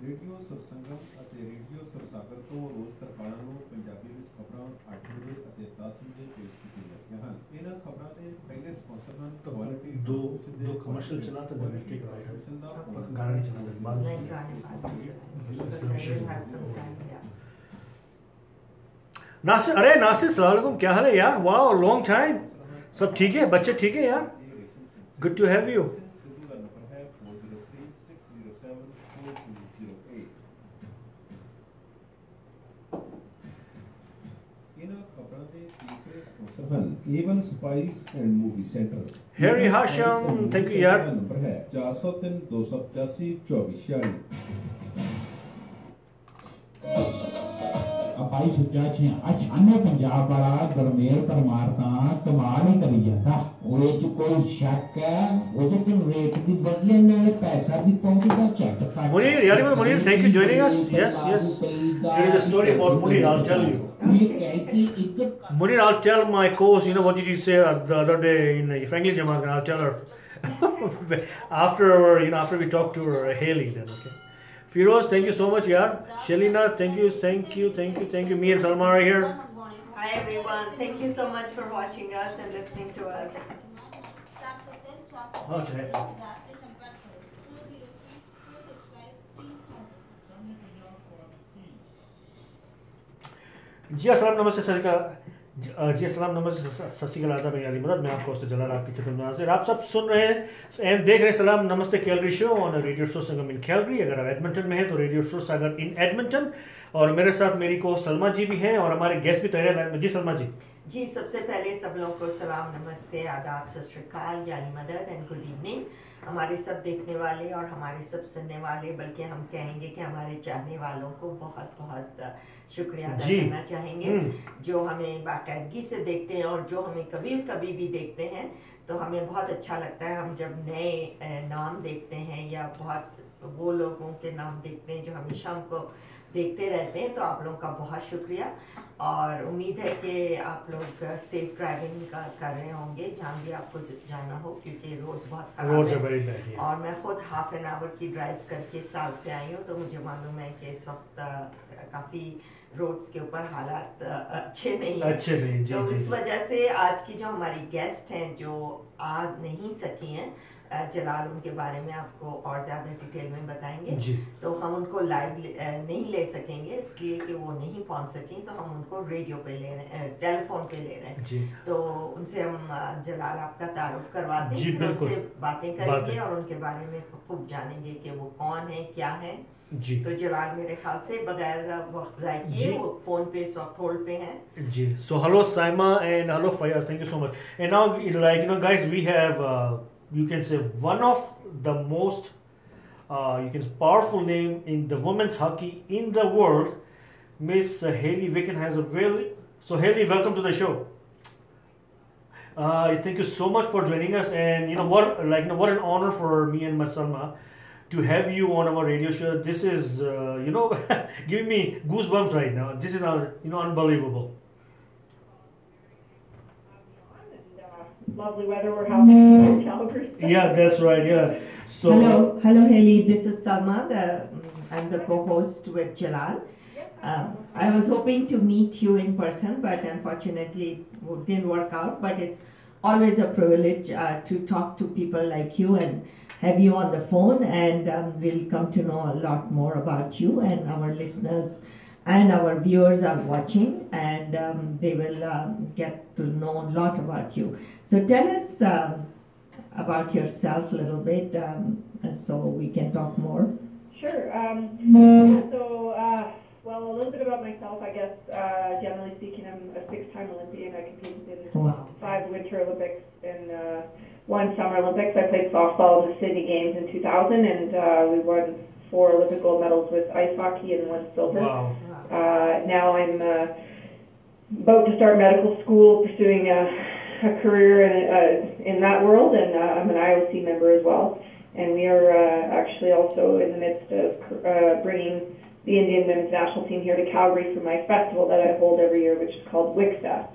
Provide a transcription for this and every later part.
Radio सरसंगम ਅਤੇ radio ਸਰਸਾਗਰ ਤੋਂ ਰੋਜ਼ ਤਰਕਾਲਾਂ ਨੂੰ ਪੰਜਾਬੀ ਵਿੱਚ ਖਬਰਾਂ 8 ਵਜੇ ਅਤੇ 10 ਵਜੇ ਪੇਸ਼ ਕੀਤੀਆਂ ਜਾਂਦੀਆਂ ਹਨ। ਇਹਨਾਂ ਖਬਰਾਂ ਦੇ ਪਹਿਲੇ ਸਪਾਂਸਰ ਹਨ ਕੁਆਲਿਟੀ दो कमर्शियल चला था मैंने ठीक है गाना नहीं चला था बाद नहीं गाने बाद नासिर, अरे नासिर सलाम अलैकुम, क्या हाल है यार? वाह, लॉन्ग टाइम। सब ठीक है? बच्चे ठीक है यार? Good to have you. Even Spice and Movie Center. Harry Hasham, thank you यार। नंबर है 403 285 2446। भाई सुचा छे अचानक पंजाब वाला गरमेल परमारता कमाल ही करी जाता ओए च कोई शक है ओदे ते रेट दी बदले नाले पैसा भी पहुंचदा चट काट Munir, यार Munir, thank you joining us। Yes, yes, there is a story about Munir, I'll tell you। Munir, I'll tell my co-host, you know what did you say the other day in Franklin Jamal, I'll tell her after we talk to her, Haley then, okay? Firoz, thank you so much, yaar. Shelina, thank you. Me and Salma are here. Hi everyone, thank you so much for watching us and listening to us. Okay. जी अस्सलाम नमस्ते sir का जी अस्सलाम नमस्ते सत श्री अकाल, आदाब, अली मदद। मैं आपको जलाल आपकी खिदमत में हाजिर। आप सब सुन रहे हैं एंड देख रहे हैं सलाम नमस्ते Calgary show on radio show Sangam in Calgary. अगर आप एडमिंटन में हैं तो रेडियो शो सागर इन एडमिंटन, और मेरे साथ मेरी को सलमा जी भी हैं और हमारे गेस्ट भी तैयार हैं। जी सलमा जी। जी, सबसे पहले सब लोगों को सलाम नमस्ते आदाब सत श्री अकाल यानी मदद एंड गुड इवनिंग। हमारे सब देखने वाले और हमारे सब सुनने वाले, बल्कि हम कहेंगे कि हमारे चाहने वालों को बहुत बहुत शुक्रिया अदा करना चाहेंगे, जो हमें बाकायदगी से देखते हैं और जो हमें कभी कभी भी देखते हैं। तो हमें बहुत अच्छा लगता है हम जब नए नाम देखते हैं या बहुत वो लोगों के नाम देखते हैं जो हमेशा हमको देखते रहते हैं। तो आप लोगों का बहुत शुक्रिया, और उम्मीद है कि आप लोग सेफ ड्राइविंग कर रहे होंगे जहाँ भी आपको जाना हो, क्योंकि रोड्स बहुत खराब है। और मैं खुद हाफ एन आवर की ड्राइव करके साल से आई हूँ, तो मुझे मालूम है कि इस वक्त काफ़ी रोड्स के ऊपर हालात अच्छे नहीं हैं। तो इस वजह से आज की जो हमारी गेस्ट हैं जो आ नहीं सकी हैं, जलाल उनके बारे में आपको और ज़्यादा डिटेल में बताएंगे। तो हम उनको लाइव नहीं ले सकेंगे इसलिए कि वो नहीं पहुंच सकें, तो हम उनको रेडियो पे ले रहे हैं, टेलीफोन पे ले रहे हैं। तो उनसे हम जलाल आपका तारुफ करवाते हैं, उनसे बातें करेंगे और उनके बारे में खूब जानेंगे कि वो कौन है, क्या है। तो जलाल मेरे ख्याल से बगैर वक्त ज़ाय किए वो फोन पे इस वक्त होल्ड पे हैं। जी, so hello Saima and hello Fayaz, thank you so much. And now guys, we have you can say one of the most powerful name in the women's hockey in the world. Miss Haley Wicken has a so Haley, welcome to the show. Thank you so much for joining us, and what an honor for me and my Salma to have you on our radio show. This is giving me goosebumps right now. This is unbelievable. Lovely weather we're having in Calgary. Yeah, that's right. Yeah. So hello Haley, this is Salma. I'm the co-host with Jalal. I was hoping to meet you in person, but unfortunately it didn't work out. But it's always a privilege to talk to people like you and have you on the phone, and we'll come to know a lot more about you, and our listeners and our viewers are watching, and they will get to know a lot about you. So tell us about yourself a little bit so we can talk more. Sure. Well, a little bit about myself, I guess. Generally speaking, I'm a 6-time Olympian. I competed in 5 Winter Olympics and 1 Summer Olympics. I played softball in the Sydney Games in 2000, and we won 4 Olympic gold medals with ice hockey and 1 silver. Wow. Now I'm about to start medical school, pursuing a career in that world, and I'm an IOC member as well. And we are actually also in the midst of bringing the Indian Women's National Team here to Calgary for my festival that I hold every year, which is called Wickfest.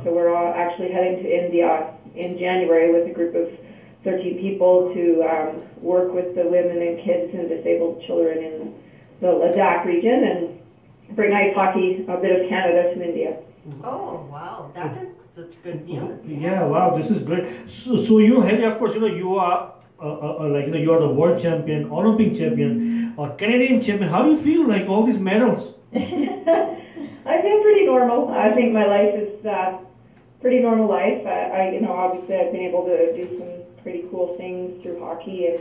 So we're all actually heading to India in January with a group of 13 people to work with the women and kids and disabled children in the Ladakh region and bring ice hockey, a bit of Canada to India. Oh wow, that is such good news. Yeah, wow, this is great. So you, Haley, of course, you are like you are the world champion, Olympic champion, or Canadian champion. How do you feel like all these medals? I feel pretty normal. I think my life is pretty normal life. I obviously I've been able to do some pretty cool things through hockey, and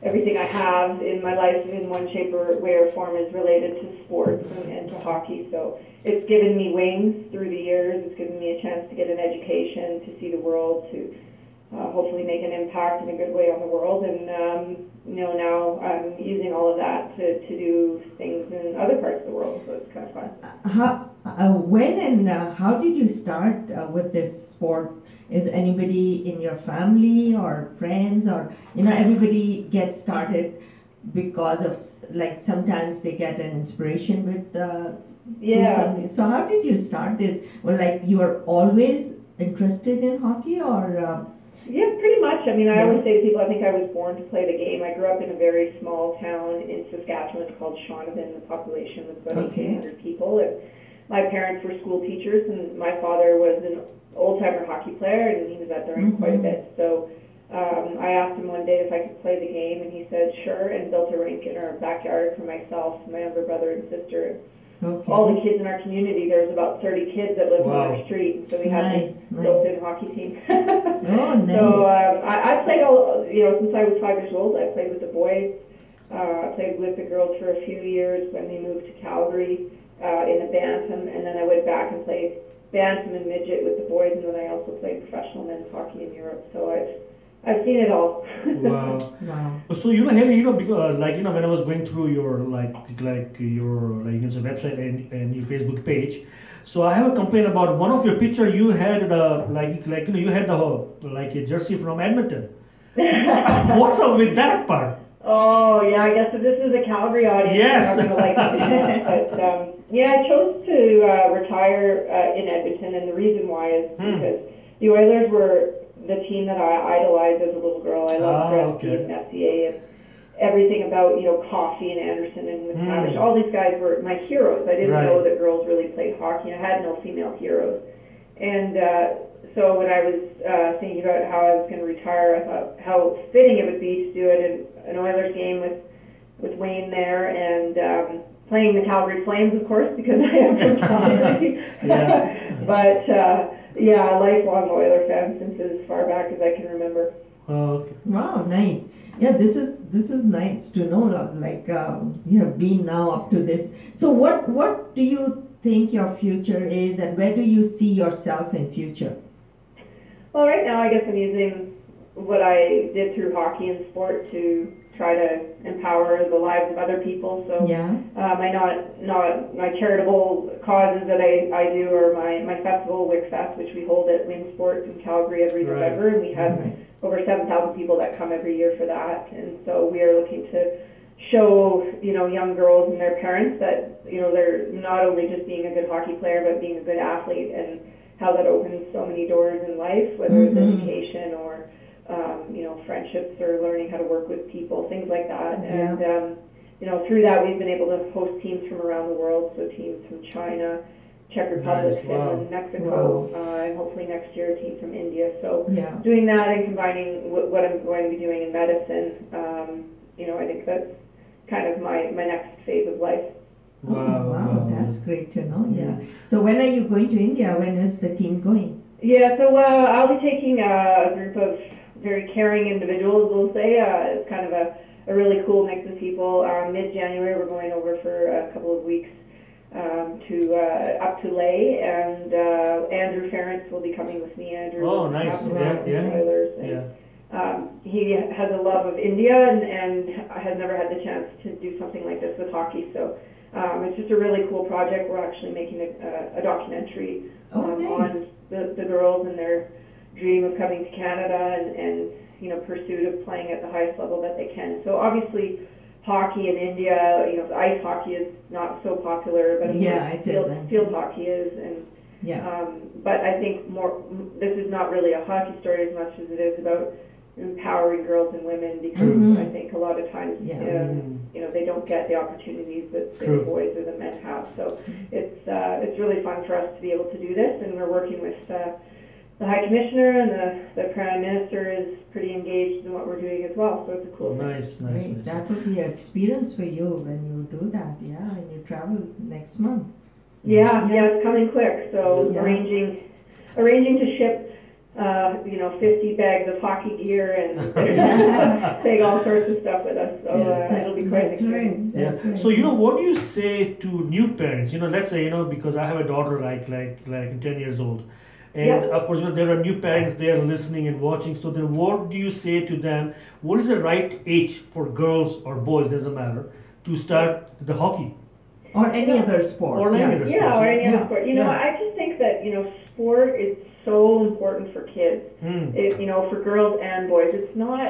everything I have in my life in one shape or way or form is related to sports and to hockey. So it's given me wings through the years. It's given me a chance to get an education, to see the world, to hopefully make an impact in a good way on the world. And now I'm using all of that to do things in other parts of the world. So it's kind of fun. When and how did you start with this sport? Is anybody in your family or friends, or everybody gets started because of, like, sometimes they get an inspiration with something. So how did you start this? Well, like, you were always interested in hockey, or Yeah, pretty much. I mean, I always say to people, I think I was born to play the game. I grew up in a very small town in Saskatchewan. It's called Shaunavon. The population was about 1,800 people. And my parents were school teachers, and my father was an old-timer hockey player, and he was at the rink quite a bit. So I asked him one day if I could play the game, and he said sure, and built a rink in our backyard for myself, my younger brother and sister. All the kids in our community, there was about 30 kids that lived on our street, and so we had this built-in hockey team. So I played since I was 5 years old. I played with the boys. I played with the girls for a few years when they moved to Calgary in the bantam, and then I went back and played bantam and midget with the boys, and then I also played professional men's hockey in Europe. So I've seen it all. Wow. So Haley, because when I was going through your your you can say website and your Facebook page, so I have a complaint about one of your picture. You had the you had the a jersey from Edmonton. What's up with that part? Oh yeah, I guess if this is a Calgary audience, yes. they're not gonna like it. But yeah, I chose to retire in Edmonton, and the reason why is because the Oilers were the team that I idolized as a little girl. I loved Gretzky and Messier and everything about Coffey and Anderson and McTavish. All these guys were my heroes. I didn't know that girls really played hockey. I had no female heroes, and so when I was thinking about how I was going to retire, I thought how fitting it would be to do it in an Oilers game with Wayne there, and playing the Calgary Flames, of course, because I am from Calgary. But yeah, a lifelong Oiler fan since as far back as I can remember. Wow, nice. Yeah, this is nice to know. Like you have been now up to this. So what do you think your future is, and where do you see yourself in future? Well, right now I guess I'm using what I did through hockey and sport to try to empower the lives of other people. So my charitable causes that I do are my festival, WickFest, which we hold at Wing Sports in Calgary every November, and we have over 7,000 people that come every year for that. And so we are looking to show young girls and their parents that they're not only just being a good hockey player but being a good athlete, and how that opens so many doors in life, whether it's education or friendships or learning how to work with people, things like that. And through that we've been able to host teams from around the world, so teams from China, Czech Republic, Finland, Mexico, and hopefully next year a team from India. So doing that and combining what I'm going to be doing in medicine, I think that's kind of my next phase of life. Wow, that's great to know. Yeah. So when are you going to India? When is the team going? Yeah, so I'll be taking a group of very caring individuals, we'll say. It's kind of a really cool mix of people. Mid-January, we're going over for a couple of weeks up to Leh, and Andrew Ference will be coming with me. Andrew, nice. He has a love of India and has never had the chance to do something like this with hockey. So it's just a really cool project. We're actually making a documentary on the girls and their dream of coming to Canada and pursuit of playing at the highest level that they can. So obviously hockey in India, ice hockey is not so popular, but field hockey is, and but I think this is not really a hockey story as much as it is about empowering girls and women, because Mhm. I think a lot of times, Yeah. they don't get the opportunities that the True. boys or the men have. So it's really fun for us to be able to do this, and we're working with the High Commissioner, and the Prime Minister is pretty engaged in what we're doing as well. So it's a cool thing. Nice. Great. That would be an experience for you when you do that. Yeah, when you travel next month. Yeah, Yeah. it's coming quick. So Yeah. arranging to ship 50 bags of hockey gear and take all sorts of stuff with us. So it'll be quite an That's experience. right. Yeah. That's right. So what do you say to new parents? Let's say because I have a daughter like 10 years old, and Yeah. of course there are new parents there listening and watching. So then, what do you say to them? What is the right age for girls or boys, doesn't matter, to start the hockey? Or any other sport. Or any yeah. other Yeah, or any Yeah. other sport. Yeah. I just think that sport is so important for kids. Hmm. For girls and boys. It's not,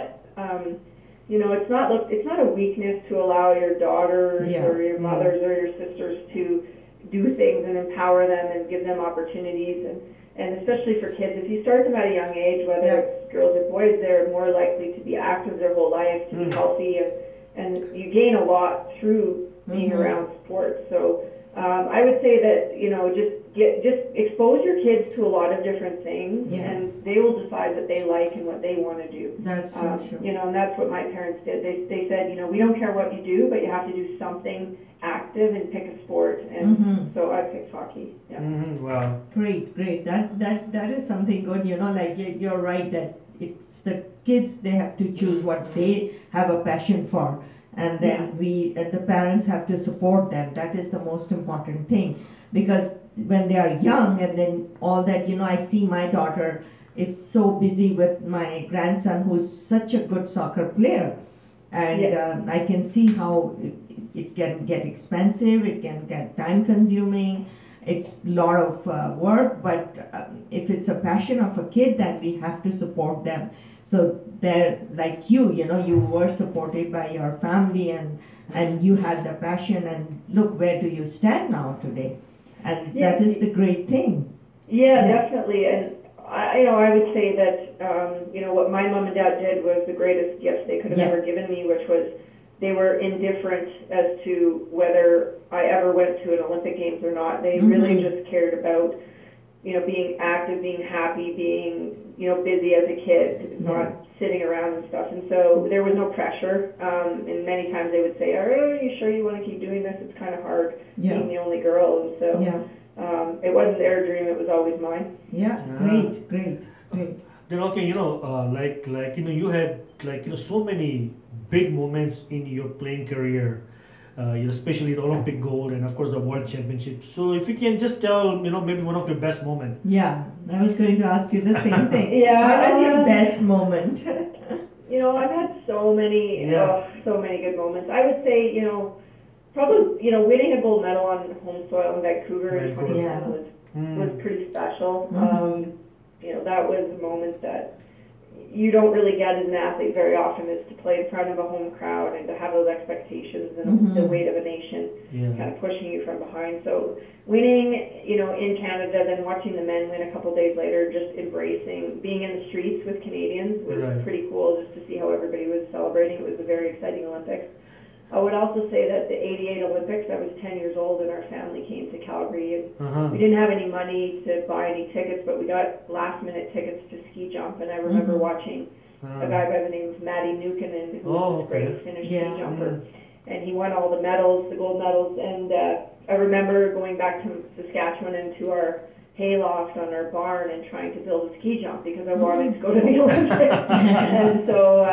it's not a weakness to allow your daughters Yeah. or your mothers or your sisters to do things and empower them and give them opportunities, and especially for kids, if you start them at a young age, whether Yeah. it's girls or boys, they're more likely to be active their whole life, to be healthy, and you gain a lot through being around sports. So I would say that just expose your kids to a lot of different things, Yeah. and they will decide what they like and what they want to do. That's so true. And that's what my parents did. They said, we don't care what you do, but you have to do something active and pick a sport. And so I picked hockey. Yeah. Wow. Great. That is something good. You're right that it's the kids, they have to choose what they have a passion for, and then the parents have to support them. That is the most important thing, because when they are young, and then all that, I see my daughter is so busy with my grandson, who's such a good soccer player, and I can see how it can get expensive, it can get time consuming, it's a lot of work, but if it's a passion of a kid, then we have to support them. So they're like you were supported by your family, and you had the passion, and look, where do you stand now today? And that is the great thing. Yeah, definitely. And I would say that what my mom and dad did was the greatest gift they could have ever given me, which was they were indifferent as to whether I ever went to an Olympic Games or not. They really just cared about being active, being happy, being busy as a kid, not sitting around and stuff. And so there was no pressure. And many times they would say, "Are you sure you want to keep doing this? It's kind of hard being the only girl." And so it wasn't their dream; it was always mine. Yeah, great. Then okay, you had so many big moments in your playing career, especially the Olympic gold and of course the World Championship. So if you can just tell maybe one of your best moments. Yeah, I was going to ask you the same thing. Yeah. What was your best moment? I've had so many good moments. I would say, probably, winning a gold medal on home soil in Vancouver in 2010 was pretty special. That was a moment that you don't really get as an athlete very often, is to play in front of a home crowd and to have those expectations and the weight of a nation kind of pushing you from behind. So winning, in Canada, then watching the men win a couple days later, just embracing being in the streets with Canadians was pretty cool, just to see how everybody was celebrating. It was a very exciting Olympics. I would also say that the '88 Olympics, I was 10 years old, and our family came to Calgary, and we didn't have any money to buy any tickets, but we got last-minute tickets to ski jump, and I remember watching a guy by the name of Matty Nukkinen, who was a great Finnish ski jumper, and he won all the medals, the gold medals, and I remember going back to Saskatchewan and to our hayloft on our barn and trying to build a ski jump because I wanted to go to the Olympics. And so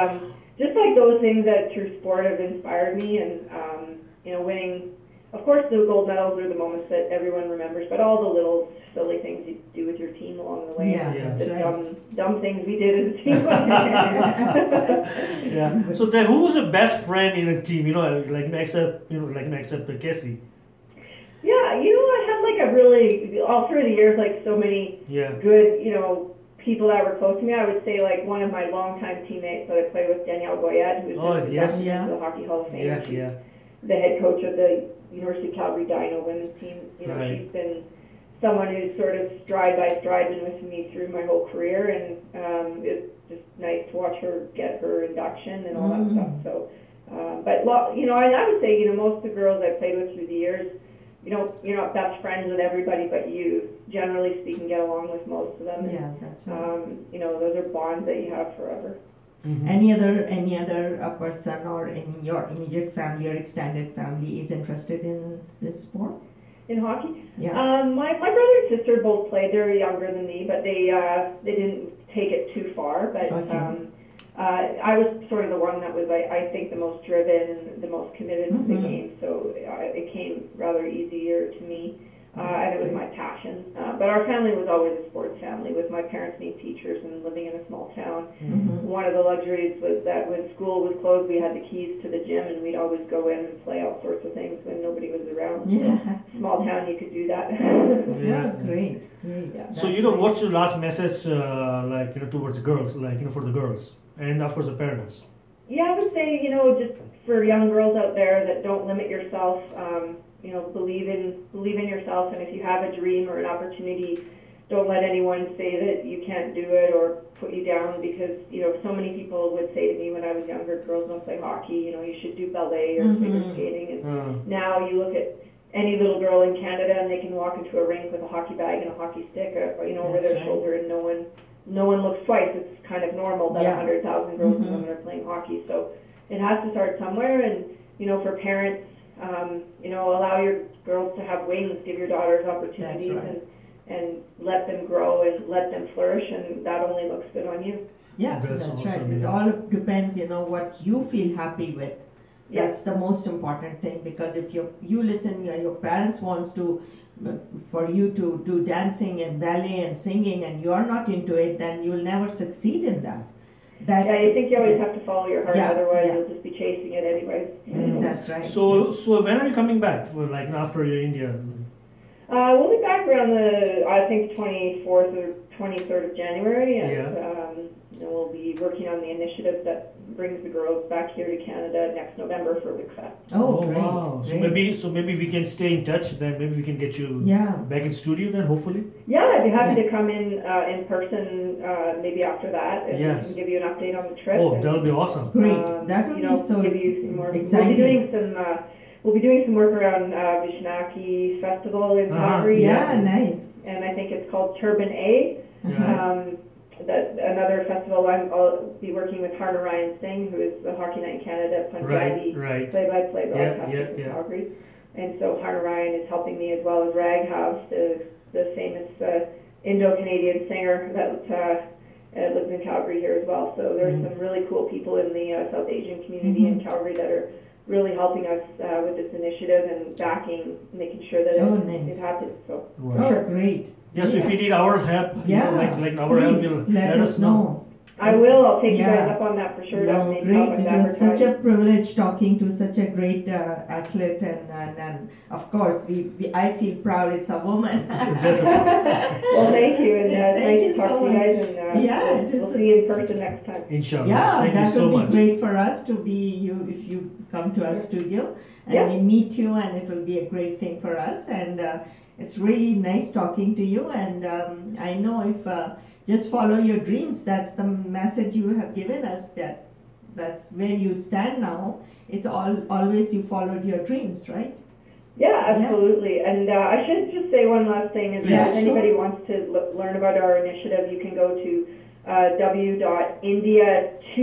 just like those things that through sport have inspired me, and winning, of course the gold medals are the moments that everyone remembers, but all the little silly things you do with your team along the way, the dumb things we did as a team. So then, who was the best friend in a team? Except Casey. Yeah, I had a really, all through the years, so many good, people that were close to me. I would say one of my longtime teammates that I played with, Danielle Goyette, who's the Hockey Hall of Fame. She's the head coach of the University of Calgary Dino women's team. She's been someone who's sort of stride by stride been with me through my whole career, and it's just nice to watch her get her induction and all that stuff. So, but I would say, most of the girls I've played with through the years, you're not best friends with everybody, but you, generally speaking, get along with most of them. Yeah, that's right. Those are bonds that you have forever. Any other person or in your immediate family or extended family is interested in this sport? In hockey? Yeah. My brother and sister both played. They're younger than me, but they didn't take it too far. But Okay. I was sort of the one that was, I think, the most driven and the most committed to the game. So it came rather easier to me, and it was my passion. But our family was always a sports family, with my parents being teachers and living in a small town. One of the luxuries was that when school was closed, we had the keys to the gym, and we'd always go in and play all sorts of things when nobody was around. Yeah. Small town, you could do that. Yeah, great. Yeah. So what's your last message towards the girls, for the girls and of course the parents? Yeah, I would say, just for young girls out there, that don't limit yourself. Believe in yourself, and if you have a dream or an opportunity, don't let anyone say that you can't do it or put you down, because so many people would say to me when I was younger, girls don't play hockey, you should do ballet or figure skating, and now you look at any little girl in Canada and they can walk into a rink with a hockey bag and a hockey stick over their shoulder, and no one looks twice. It's kind of normal that 100,000 girls and women are playing hockey. So it has to start somewhere, and for parents, allow your girls to have wings, give your daughters opportunities, and let them grow and let them flourish, and that only looks good on you. Yeah, That's that's awesome, right. It yeah. all depends, what you feel happy with. Yeah. That's the most important thing, because if you listen, your parents wants to, for you to do dancing and ballet and singing, and you're not into it, then you'll never succeed in that. Yeah, I think you always have to follow your heart, Yeah, otherwise yeah. you'll just be chasing it anyways. That's right. So when are you coming back? After your India? We'll be back around I think 24th or 23rd of January, and we'll be working on the initiative that brings the girls back here to Canada next November for WICFA. Oh, great. Wow. Great. So maybe we can stay in touch. Then maybe we can get you Yeah. back in studio. Then hopefully. Yeah, I'd be happy to come in person maybe after that, and Yes. we can give you an update on the trip. Oh, and, that'll be awesome. Great. That would be so give you some more. exciting. We'll be doing some work around Vishnaki Festival in Calgary. Yeah, nice. And I think it's called Turban A. Yeah. That's another festival. I'll be working with Harna Ryan Singh, who is the Hockey Night in Canada Punjabi Right. play-by-play Yeah, broadcaster from yeah. Calgary. And so Harna Ryan is helping me, as well as Rag House, the famous Indo-Canadian singer that lives in Calgary here as well. So there's some really cool people in the South Asian community in Calgary that are really helping us with this initiative and backing, making sure that it happens. So Oh, great. Yes, if you need our help, Yeah. like our help, Please let us know. I will. I'll take you Yeah. guys up on that for sure. No, Definitely great. help us It was such advertise. a privilege talking to such a great athlete, and of course, I feel proud it's a woman. That's Well, thank you, and Thank nice you to talk so to you much. guys, and Yeah, it we'll is see you in person next time. Inshallah. Yeah, Thank you that so would be much. great for us to be if you come to our studio and Yeah. we meet you, and it will be a great thing for us. And it's really nice talking to you. And I know if just follow your dreams. That's the message you have given us. That's where you stand now. It's always you followed your dreams, right? Yeah, absolutely. And I should just say one last thing is Yeah, that if anybody wants to learn about our initiative, you can go to w.india2,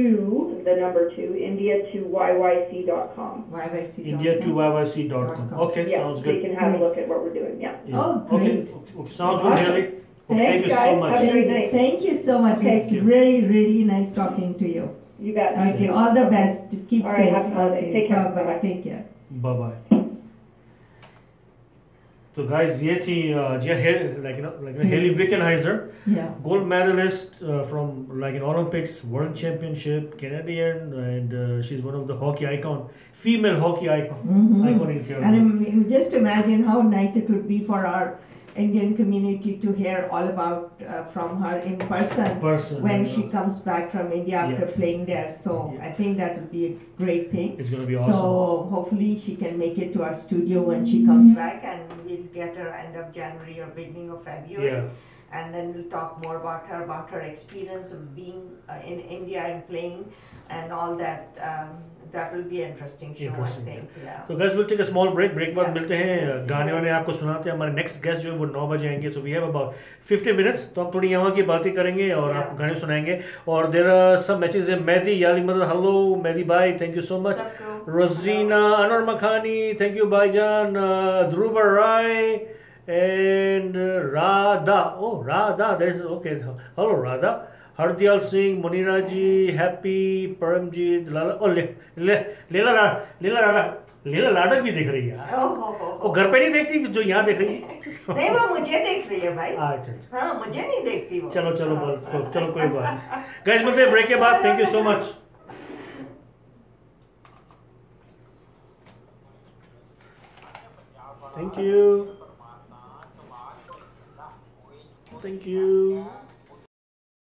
the number 2, india2yyc.com. YYC. India2yyc.com. Okay, Yeah, sounds so you good. can have a look at what we're doing. Yeah. Yeah. Oh, great. Okay, sounds good, Haley. Okay, thank you so guys. much. Have a great night. Thank you so much. Okay. It's really, really nice talking to you. You bet. Okay, all the best. Keep All right, safe. happy holidays. Okay, Take care. bye-bye. Bye-bye. Take care. Bye bye. तो guys ये थी Haley Wicken Yeah. gold medalist from in Olympics, World Championship, Canadian, and she's one of the hockey icon, female hockey icon in Canada. And just imagine how nice it would be for our Indian community to hear all about from her in person when she comes back from India after playing there. So I think that will be a great thing. It's going to be awesome. So hopefully she can make it to our studio when she comes back, and we'll get her end of January or beginning of February. Yeah. And then we'll talk more about her experience of being in India and playing and all that. That will be an interesting show, I think. Yeah. So guys, we'll take a small break. Break बाद मिलते हैं, गाने वाने आपको सुनाते हैं. हमारे next guest जो है वो 9 बजे आएंगे. So we have about 50 minutes. तो हम थोड़ी यहाँ की बातें करेंगे और आपको गाने सुनाएंगे. और there are some matches हैं. Mehdi, Yali Mother, hello. Mehdi bhai, thank you so much. Rosina, Anwar Makhani, thank you bhaijan. Dhruva Rai and Radha. Oh, Radha. There's okay. Hello Radha. Hardyal Singh, Munira ji, Happy, Paramjit, Lala. Oh, Leela लाडक भी देख रही है. वो घर पे नहीं देखती जो यहाँ देख रही है. नहीं, वो मुझे देख रही है भाई. अच्छा. हाँ, मुझे नहीं देखती वो. चलो कोई बात. गाइस मिलते हैं ब्रेक के बाद. Thank you so much. Thank you.